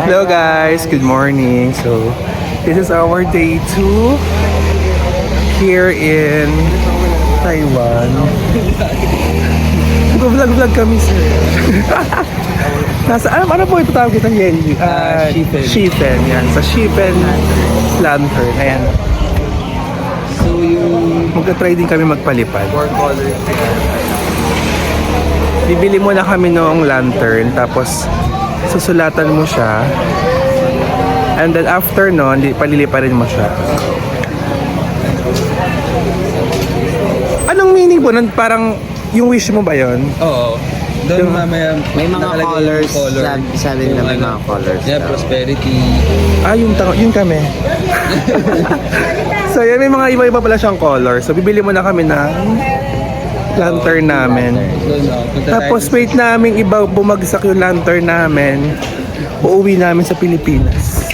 Hello guys, good morning. So, this is our day 2 here in Taiwan. Vlog kami sir. Ano po ito tawag kitang Yenyu? Shifen. Yan, sa Shifen Lantern. Ayan. So yung Magka-try din kami magpalipad. 4 colors. Bibili muna kami noong lantern, tapos susulatan mo siya. And then after nun, paliliparin mo siya. Anong meaning po nun? Parang yung wish mo ba yun? Oo. Doon mamaya May mga nakalagay colors, yung color. sabi nila may mga colors. Yeah, prosperity. Yun kami. So yan, may mga iba-iba pala siyang color. So bibili muna kami ng lantern namin. Doon, punta Tapos tayo. wait namin iba bumagsak yung lantern namin. Uuwi namin sa Pilipinas.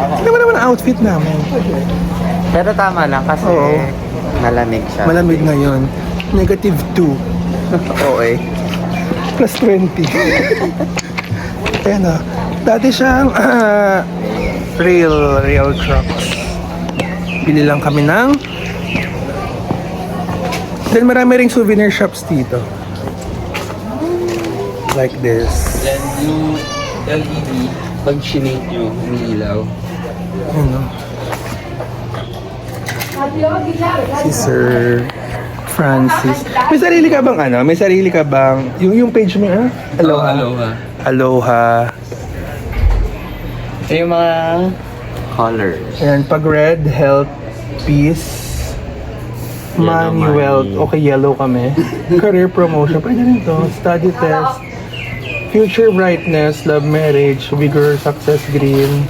Ano naman ang outfit namin? Pero tama lang kasi Oo. malamig siya. Malamig ngayon. Negative 2. Okay. Plus 20. Ayan o. Dati siyang real trucks. Bili lang kami ng... Then marami ring souvenir shops dito. Like this. Then yung LED, pag sinate nyo, umiilaw. Ano? Si Sir Francis. May sarili ka bang ano? May sarili ka bang... Yung page mo, Aloha. Aloha. Aloha. Ito yung mga colors. Ayan, pag red, health, peace, Yellow, money, wealth. money. Okay, yellow kami. Career promotion. Pwede rin to. Study test. Future brightness, love marriage, vigor, success, green.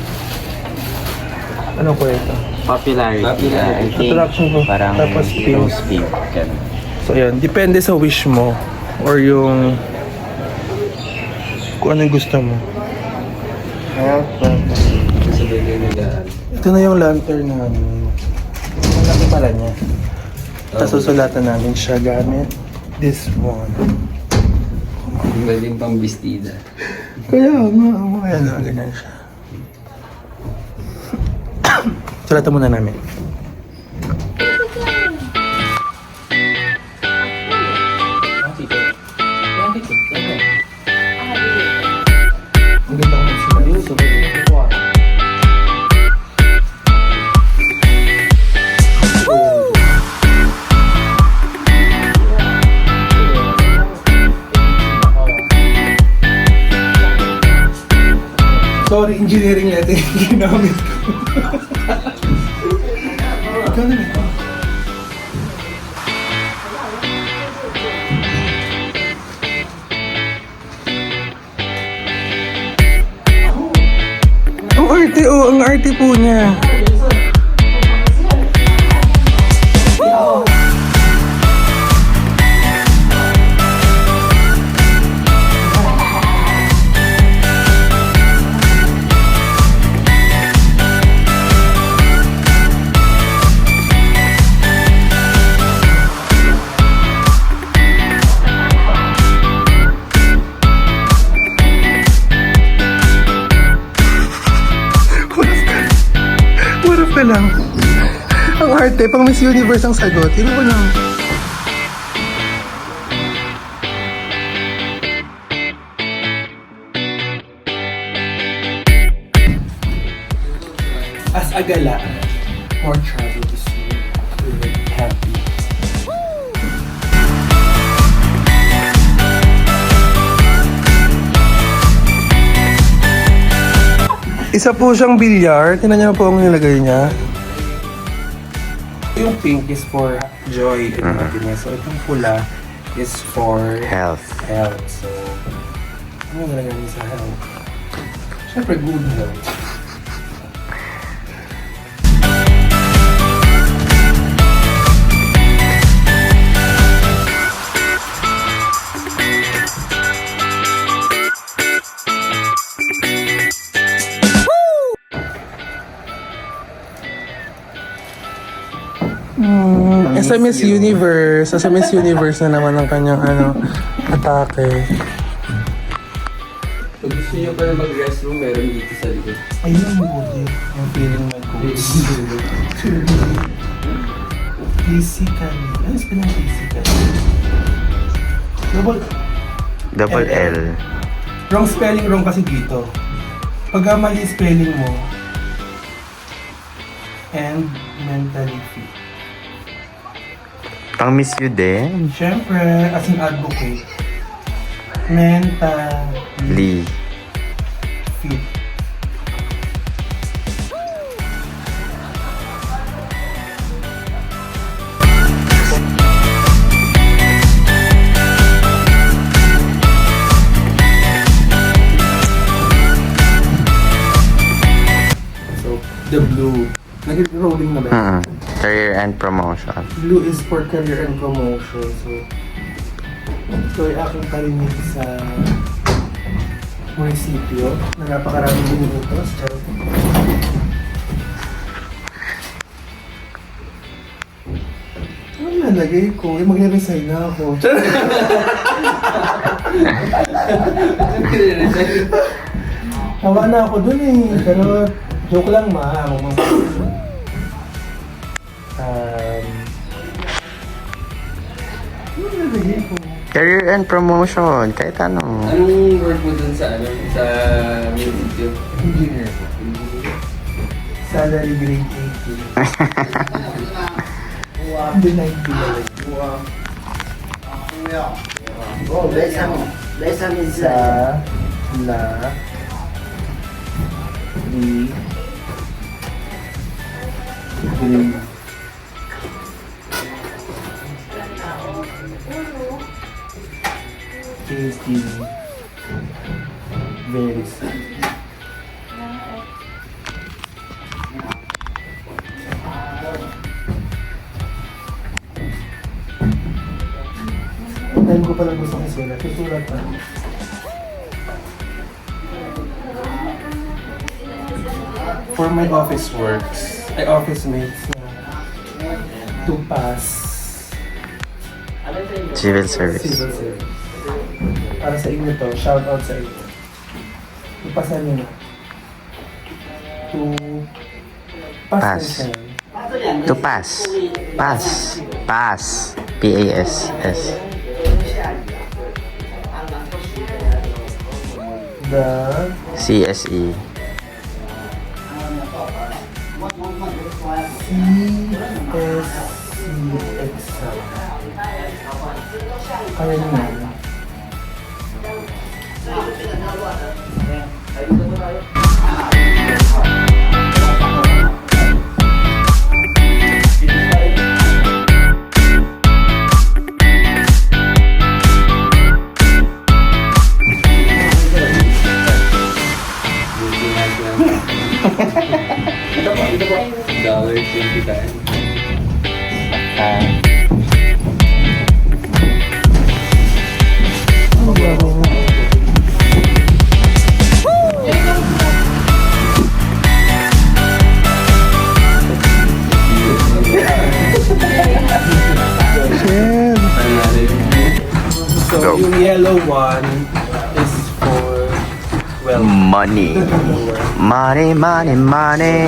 Ano po ito? Popularity. I think Attraction ko. parang Tapos rose pink. Ganun. So, ayan. Depende sa wish mo. Or yung... Kung ano yung gusto mo. Sa bigay nila. Ito na yung lantern namin. Ang laki pala niya. Tapos susulatan namin siya gamit this one. Pwedeng pang bestida. Kaya nga, ayan na, ganyan siya. Sulatan muna namin. Ang ganda ko magsimula. Sorry, engineering letter yung ginamit ko. Ikaw na ito. Ang arte po niya. Warap ka lang. Ang arte, pang Miss Universe ang sagot. Ino ko lang. As a gala, more travel this year. We're happy. Isa po siyang bilyar. Tingnan niyo na po ang nilagay niya. Yung pink is for joy and happiness. So itong pula is for Health. health. So, ano nilagay niya sa health? Siyempre, good health. Sa Miss Universe. Sa Miss Universe na naman ang kanyang atake. Pag gusto nyo pa na mag-restroom, meron dito sa likod. Ayun ang buti. Ang feeling my coach. Physically. Ano sa pinang physically? Double L. Wrong spelling wrong kasi dito. Pag mali spelling mo, and mentally fit. Pang Miss You din. Siyempre, as an advocate, mentally Lee. fit. So, the blue. Nag-rolling na ba? Career and promotion. Blue is for career and promotion. So, ito ay aking parinig sa munisipyo na napakaraming minutos. Ano nalagay ko? Magre-resign na ako. Hawa na ako dun eh. Pero joke lang ano nalagay ko? Career and promotion. Kahit ano. Anong word mo dun sa municipio? Engineer. Salary grade 80. Hindi 90 lang. Oh, besame is Sa la di grade. Tasty. Very sad. Ang time ko pala gusto kong sulat. Susulat pa. For my office works, ay office mates na to pass Civil service. civil service. Para sa inyo to, shout out sa inyo. Ipasan nyo na. To pass. Pass. To pass. Pass. Pass. P-A-S-S. The C-S-E. CSC exam. Kaya nyo na. $20 tayo. So, Go. yung yellow one is for, well, Money. Money, money, money.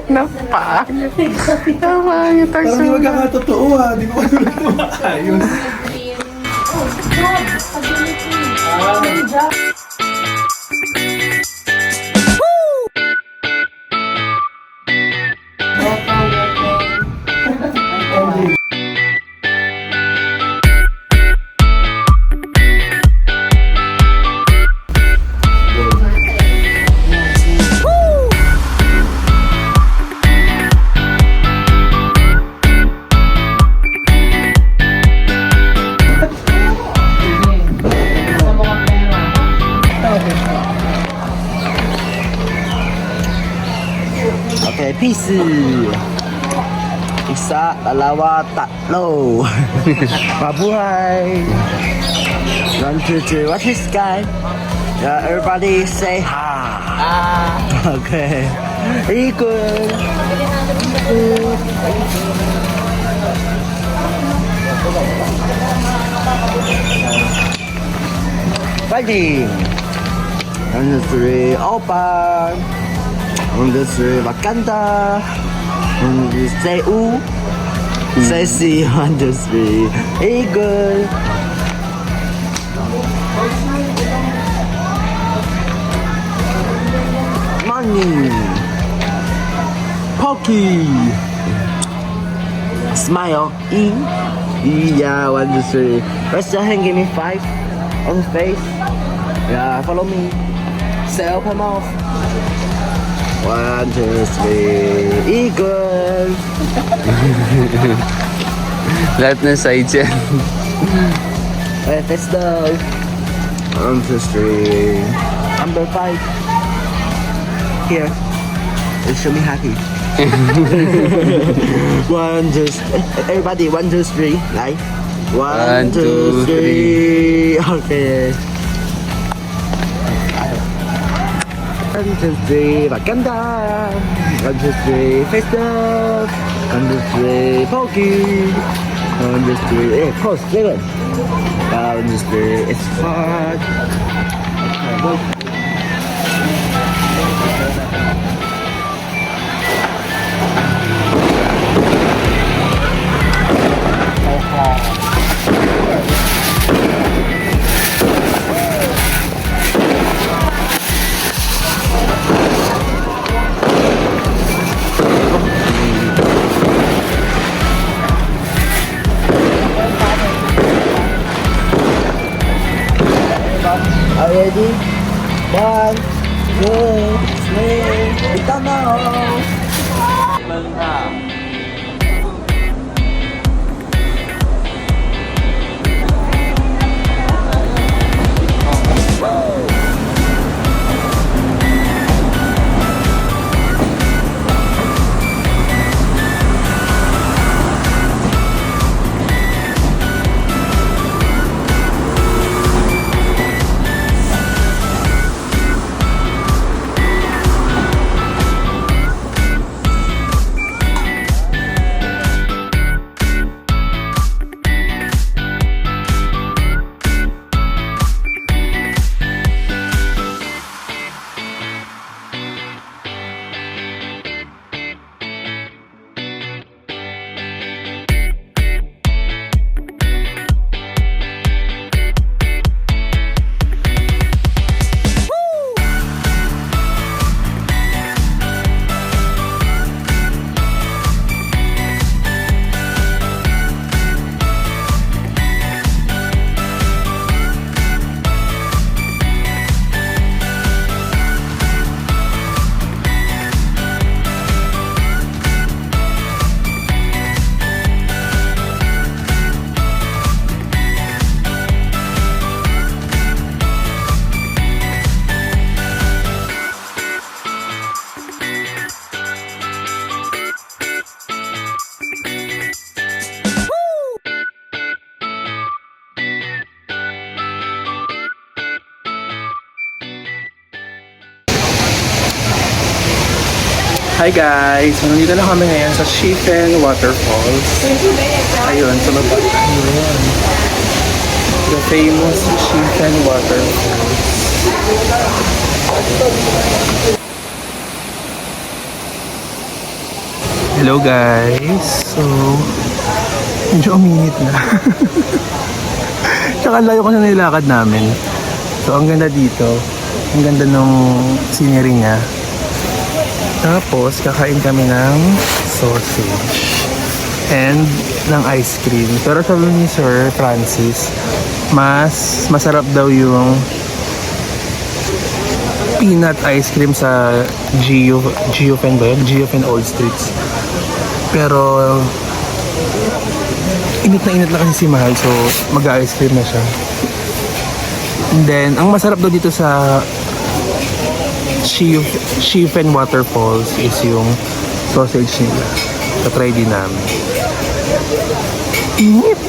Napangit. Napangit ang parang di magkakatotoo ha. Di ko ayos. Okay, peace. Isa, dalawa, tatlo. Mabuhay. 1, 2, 3, watch the sky. Yeah, everybody say ha. Okay. Equal. Fighting. 1, 2, 3, open. 1, 2, 3, Wakanda. 1, 2, 3, say ooh. Say see. 1, 2, 3, eagle. Money. Pokey. Smile. E. Yeah, 1, 2, 3. Raise your hand, give me 5 on the face. Yeah, follow me. Say open mouth. 1, 2, 3. Eagle. Lahat ng sides yan. Let's go. 1, 2, 3. Number 5. Here. Show me happy. 1, 2, everybody, 1, 2, 3. Like 1, 2, 3. Okay. 1, 2, 3. Wakanda. 1, 2, 3. Face up. 1, 2, 3. Pokey. 1, 2, 3. Hey, pose. 7. 1, 2, 3. It's hard. Okay, go. Are you ready? 1, 2, 3. Kita now. Hi guys! So, nandito na kami ngayon sa Shifen Waterfalls. Ayun, sa baba. Ayun. The famous Shifen Waterfalls. Hello guys! So, medyo uminit na. Tsaka layo ko na nilakad namin. So, ang ganda dito. Ang ganda nung scenery niya. Tapos, kakain kami ng sausage and ng ice cream. Pero sabi ni Sir Francis, mas masarap daw yung peanut ice cream sa Geofen ba yun? Geofen Old Streets. Pero, init na kasi si Mahal, so mag-ice cream na siya. And then, ang masarap daw dito sa Shifen Waterfalls is yung sausage nila. So, try din namin. Init!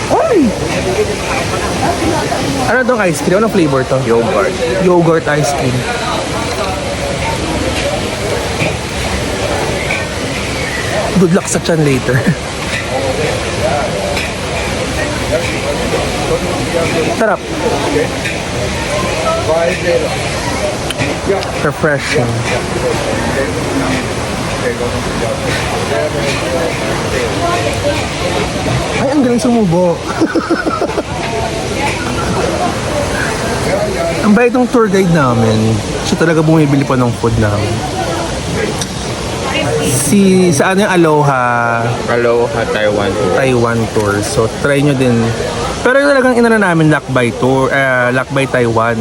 Ay! Ano tong ice cream? Anong flavor to? Yogurt. Yogurt ice cream. Good luck sa chan later. Sarap. Refreshing. Ay, ang galing sumubo. Ang bait ng tour guide namin. Siya talaga bumibili pa ng food namin. Sa ano yung Aloha Aloha Taiwan. Taiwan tour. So, try nyo din. Pero yung talagang inana namin Lakbay tour, Lakbay Taiwan.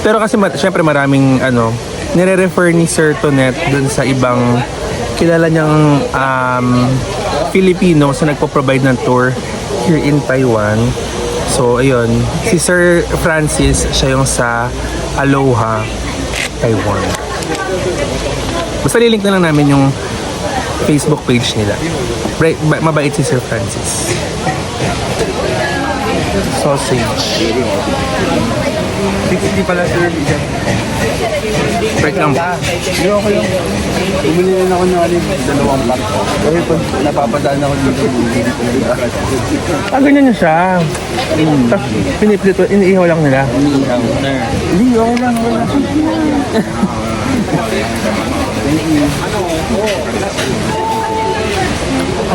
Pero kasi syempre maraming nire-refer ni Sir Tonet dun sa ibang kilala niyang Filipino sa nagpo-provide ng tour here in Taiwan. So, ayun. Si Sir Francis, siya yung sa Aloha Taiwan. Basta lilink na lang namin yung Facebook page nila. Mabait si Sir Francis. Sausage. 60 pala sir. Break lang. Hindi ako yung bumili rin ako ng dalawang pack. Kasi pag napapadaan ako dito, Ganyan niya siya. Tapos piniplito, iniihaw lang nila. hindi, okay lang, okay lang.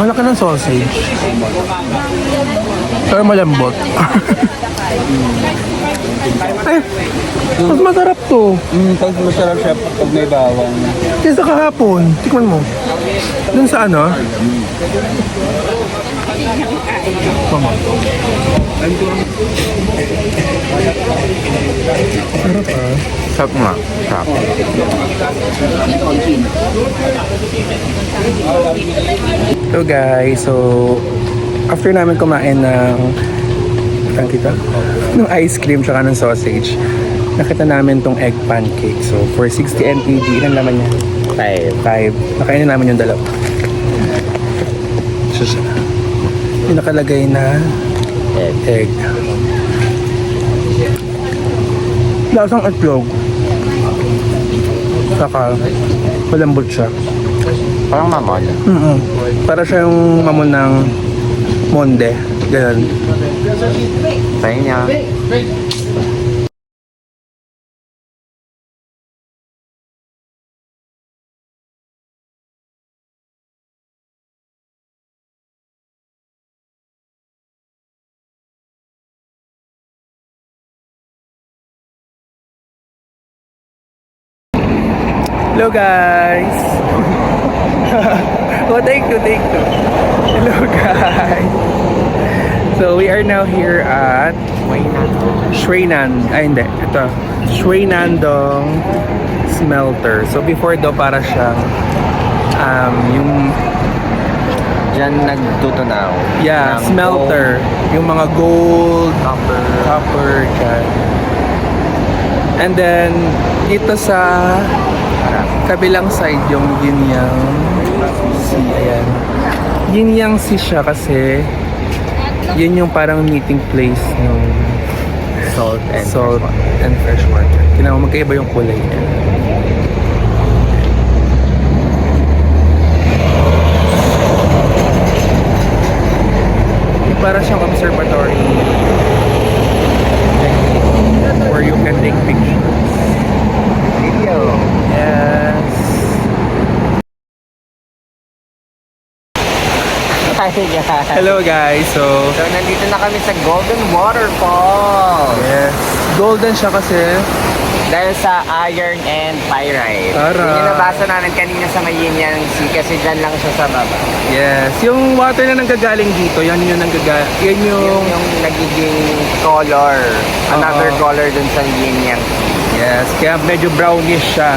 Ang laki ng sausage. Pero malambot. Ay, mas masarap to. Pag masarap siya pag may bawang. Kaysa kahapon. Tikman mo. Dun sa ano? Mama. Sarap ah. Sarap nga. Sarap. So guys, so after namin kumain ng ice cream tsaka ng sausage, nakita namin tong egg pancake. So for 60 NTD, ilan naman niya? 5. Nakainin namin yung dalawa. So siya. Yung nakalagay na egg. Lasang itlog. Saka malambot siya. Parang mamon. Para siya yung mamon ng monde. Ganun. Tayo niya. Hello guys! take two. Hello guys! So we are now here at Shui Nandong Smelter. So before daw para siyang yung Diyan nagtutunaw. smelter. Yung mga gold, copper, yan. And then dito sa kabilang side yung Yin Yang Sea. Ayan. Yin Yang Sea siya kasi yun yung parang meeting place ng Salt and fresh water. Tingnan mo, magkaiba yung kulay niya. Para siyang observatory where you can take pictures. Video. Yes. Hello guys. So nandito na kami sa Golden Waterfall. yes. Golden siya kasi Dahil sa iron and pyrite. Tara. Yun yung nabasa namin kanina sa may Yin Yang Sea kasi dyan lang siya sa baba. yes, yung water na nanggagaling dito, yan yung Yung yung nagiging color. Another color dun sa Yin Yang Sea. yes, kaya medyo brownish siya.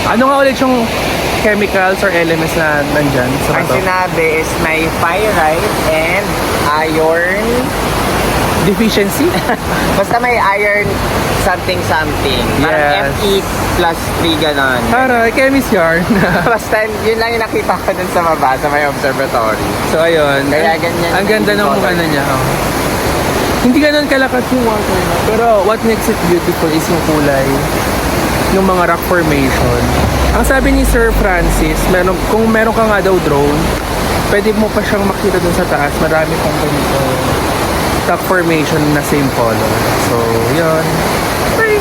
Ano nga ulit yung chemicals or elements na nandyan sa Ang bato? sinabi is may pyrite and iron. Deficiency? Basta may iron something. Parang Yes. FE plus 3 ganon. Taray, chemist yarn. Basta yun lang yung nakita ko dun sa baba, sa may observatory. So ayun. Kaya ganyan Ang ganda ng yung ano niya. Oh. Hindi ganun kalakat yung water na. Pero what makes it beautiful is yung kulay ng mga rock formation. Ang sabi ni Sir Francis, kung meron ka nga daw drone, pwede mo pa siyang makita dun sa taas. Marami pang ganito rock formation na same color. So, yun. Bye!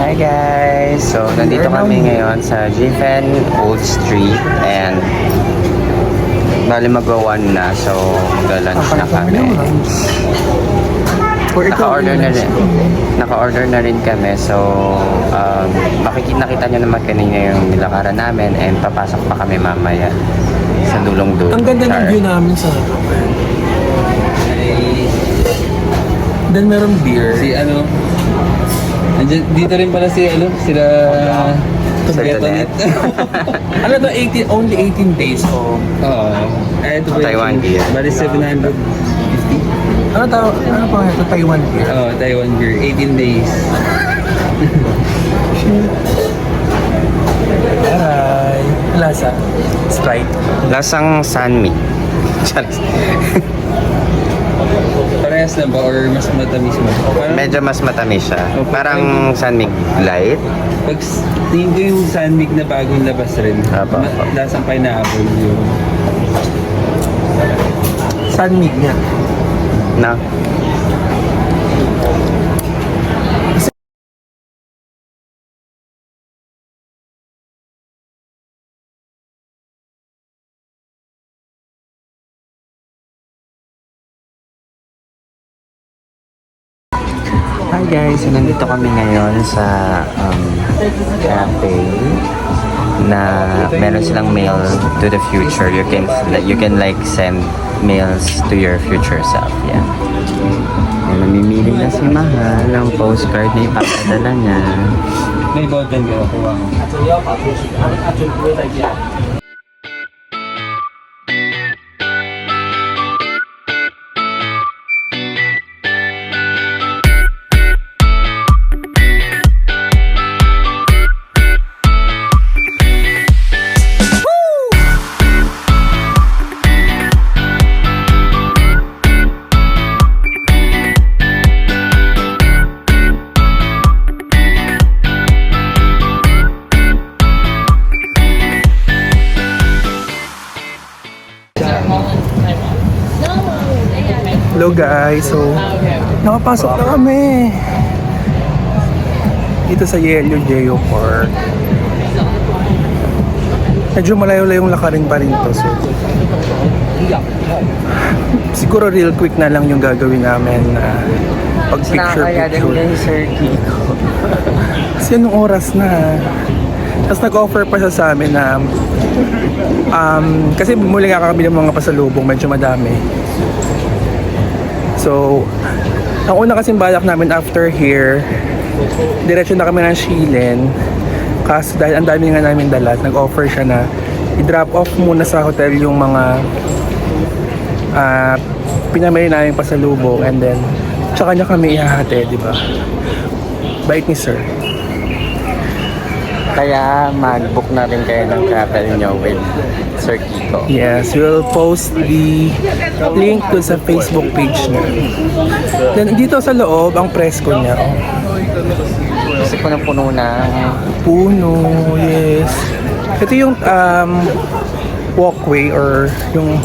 Hi guys! So, nandito kami ngayon sa Jifen Old Street and bali magwa-1 na. So, mag-lunch na kami. Naka-order na rin. Naka-order na rin kami. So, nakita nyo naman kanina yung nilakaran namin and papasok pa kami mamaya sa dulong dulo. Ang ganda ng view namin sa harapan. Then meron beer. Si ano, dito rin pala si ano, sila Betonet. Ano to, only 18 days oh. Oo. Ito ba Taiwan beer. Bali 750. Ano pa ito? Taiwan beer. Oo, Taiwan beer. 18 days. Aray. Lasa. Sprite. Lasang Sanmi. Parehas na ba or mas matamis mo? Parang, Medyo mas matamis siya. Parang Sanmi Light. pag tingin ko yung Sanmig na bagong labas rin. Apa. Lasang pineapple yung... Sanmig niya. Na. Hi guys, so nandito kami ngayon sa cafe na meron silang mail to the future. You can like send mails to your future self. Yeah. Ay, mamimili na si Mahal ng postcard na ipapadala niya. May golden ka kuha ko. Hello guys, so nakapasok na kami dito sa Yellow Geo Park. Medyo malayo-layong lakarin pa rin to, so siguro real quick na lang yung gagawin namin na pag-picture. Sir Kiko. Kasi anong oras na? Tapos nag-offer pa siya sa amin na kasi muli nga kami ng mga pasalubong, medyo madami. So, ang una kasing balak namin after here, diretso na kami ng Shilen. Kaso dahil ang dami nga namin dala, nag-offer siya na i-drop off muna sa hotel yung mga pinamili namin pasalubong and then tsaka niya kami ihahati, di ba? Bait ni sir. Kaya mag-book na rin kayo ng travel nyo with Sir Kiko. Yes, we'll post the link to sa Facebook page niya. Then dito sa loob, ang presko niya. Oh. Kasi punong-puno na. Puno, yes. Ito yung walkway or yung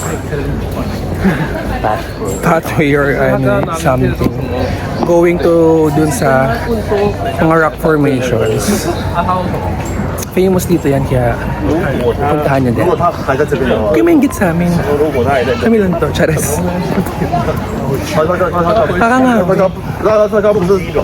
pathway or something. Going to dun sa mga rock formations. Famous dito yan kaya puntahan niyo din. 如果他还在这边的话， Okay, may inggit sa amin. 如果他也在这， Kami lang to, chares. 他 nga. 刚不是一个。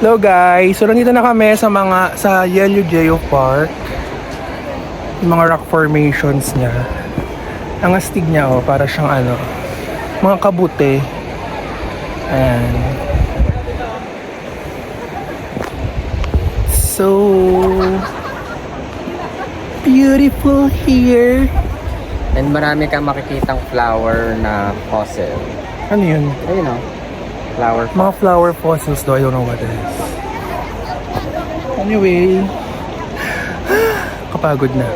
Hello guys, so nandito na kami sa Yellow Geo Park. Yung mga rock formations niya. Ang astig niya para siyang mga kabute. Ayan. So beautiful here. And marami kang makikitang flower na fossil. Ano yun? Ayun o. Flower Mga flower fossils though, I don't know what it is. Anyway, kapagod na.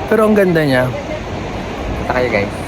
Pero ang ganda niya. Punta kayo guys.